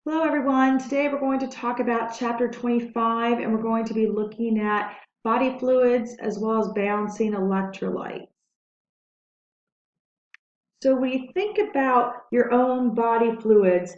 Hello everyone, today we're going to talk about chapter 25 and we're going to be looking at body fluids as well as balancing electrolytes. So when you think about your own body fluids,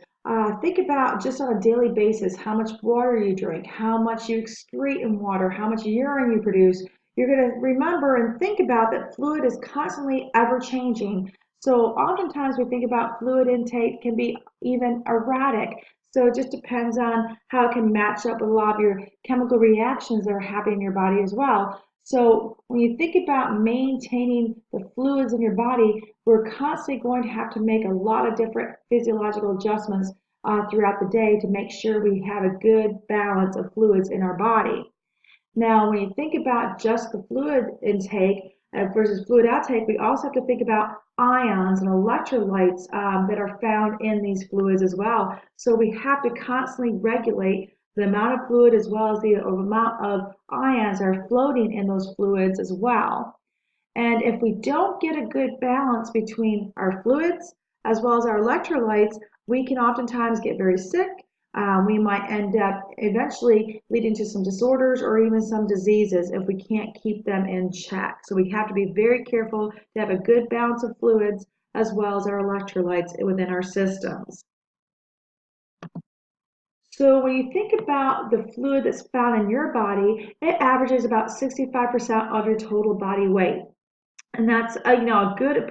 think about just on a daily basis how much water you drink, how much you excrete in water, how much urine you produce. You're going to remember and think about that fluid is constantly ever changing. So oftentimes we think about fluid intake can be even erratic. So it just depends on how it can match up with a lot of your chemical reactions that are happening in your body as well. So when you think about maintaining the fluids in your body, we're constantly going to have to make a lot of different physiological adjustments throughout the day to make sure we have a good balance of fluids in our body. Now, when you think about just the fluid intake versus fluid outtake, we also have to think about ions and electrolytes that are found in these fluids as well. So we have to constantly regulate the amount of fluid as well as the amount of ions that are floating in those fluids as well. And if we don't get a good balance between our fluids as well as our electrolytes, we can oftentimes get very sick. We might end up eventually leading to some disorders or even some diseases if we can't keep them in check. So we have to be very careful to have a good balance of fluids as well as our electrolytes within our systems. So when you think about the fluid that's found in your body, it averages about 65% of your total body weight. And that's a good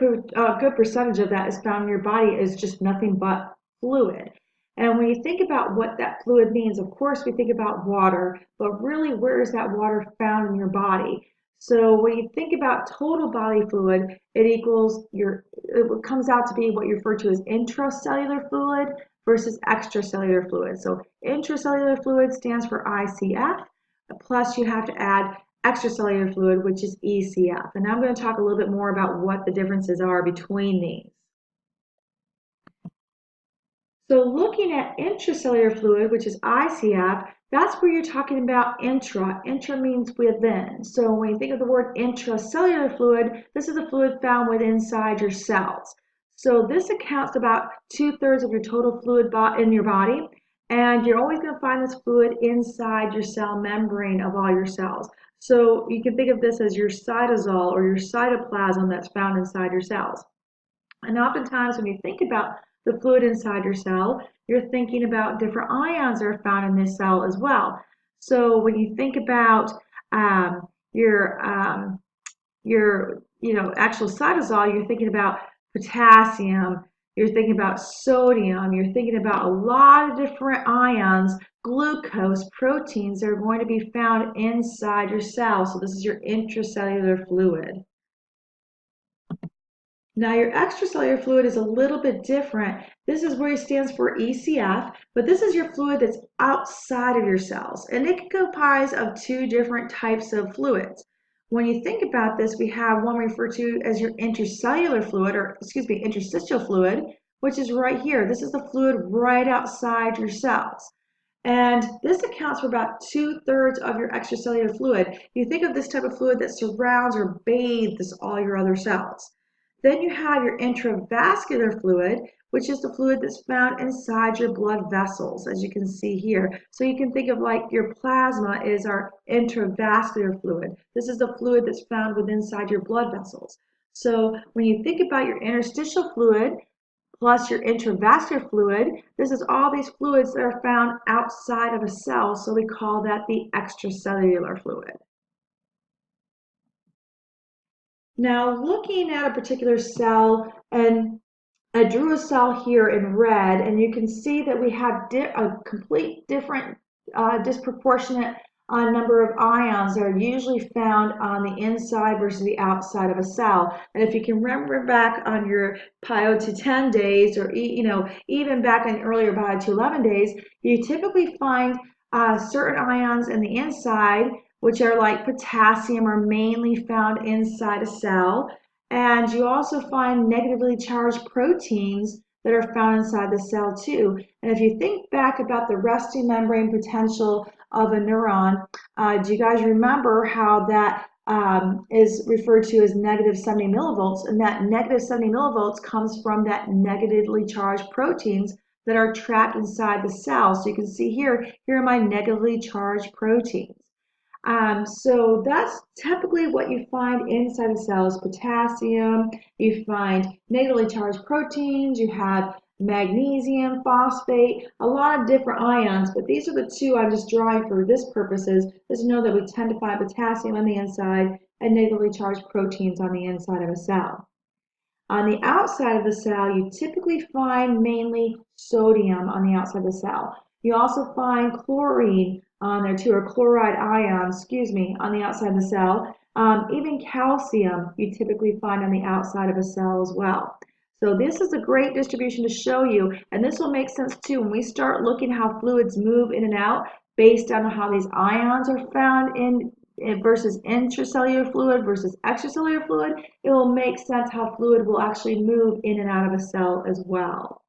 percentage of that is found in your body is just nothing but fluid. And when you think about what that fluid means, of course we think about water, but really where is that water found in your body? So when you think about total body fluid, it comes out to be what you refer to as intracellular fluid versus extracellular fluid. So intracellular fluid stands for ICF, plus you have to add extracellular fluid, which is ECF. And I'm going to talk a little bit more about what the differences are between these. So looking at intracellular fluid, which is ICF, that's where you're talking about intra. Intra means within. So when you think of the word intracellular fluid, this is the fluid found within inside your cells. So this accounts about 2/3 of your total fluid in your body, and you're always going to find this fluid inside your cell membrane of all your cells. So you can think of this as your cytosol or your cytoplasm that's found inside your cells. And oftentimes when you think about the fluid inside your cell, you're thinking about different ions that are found in this cell as well. So when you think about um, your um, actual cytosol, you're thinking about potassium, you're thinking about sodium, you're thinking about a lot of different ions, glucose, proteins that are going to be found inside your cell. So this is your intracellular fluid. Now your extracellular fluid is a little bit different. This is where it stands for ECF, but this is your fluid that's outside of your cells. And it comprise of two different types of fluids. When you think about this, we have one referred to as your intercellular fluid, or excuse me, interstitial fluid, which is right here. This is the fluid right outside your cells. And this accounts for about 2/3 of your extracellular fluid. You think of this type of fluid that surrounds or bathes all your other cells. Then you have your intravascular fluid, which is the fluid that's found inside your blood vessels, as you can see here. So you can think of like your plasma is our intravascular fluid. This is the fluid that's found within inside your blood vessels. So when you think about your interstitial fluid plus your intravascular fluid, this is all these fluids that are found outside of a cell. So we call that the extracellular fluid. Now, looking at a particular cell, and I drew a cell here in red, and you can see that we have a complete different, disproportionate number of ions that are usually found on the inside versus the outside of a cell. And if you can remember back on your Bio 210 days, or even back in earlier Bio 211 days, you typically find certain ions in the inside, which are like potassium, are mainly found inside a cell. And you also find negatively charged proteins that are found inside the cell too. And if you think back about the resting membrane potential of a neuron, do you guys remember how that is referred to as negative 70 millivolts? And that negative 70 millivolts comes from that negatively charged proteins that are trapped inside the cell. So you can see here are my negatively charged proteins. So that's typically what you find inside the cells: potassium, you find negatively charged proteins, you have magnesium, phosphate, a lot of different ions, but these are the two I'm just drawing for this purposes, is to know that we tend to find potassium on the inside and negatively charged proteins on the inside of a cell. On the outside of the cell, you typically find mainly sodium on the outside of the cell. You also find chlorine on there too, or chloride ions, excuse me, on the outside of the cell. Even calcium you typically find on the outside of a cell as well. So this is a great distribution to show you, and this will make sense too when we start looking how fluids move in and out based on how these ions are found in versus intracellular fluid versus extracellular fluid. It will make sense how fluid will actually move in and out of a cell as well.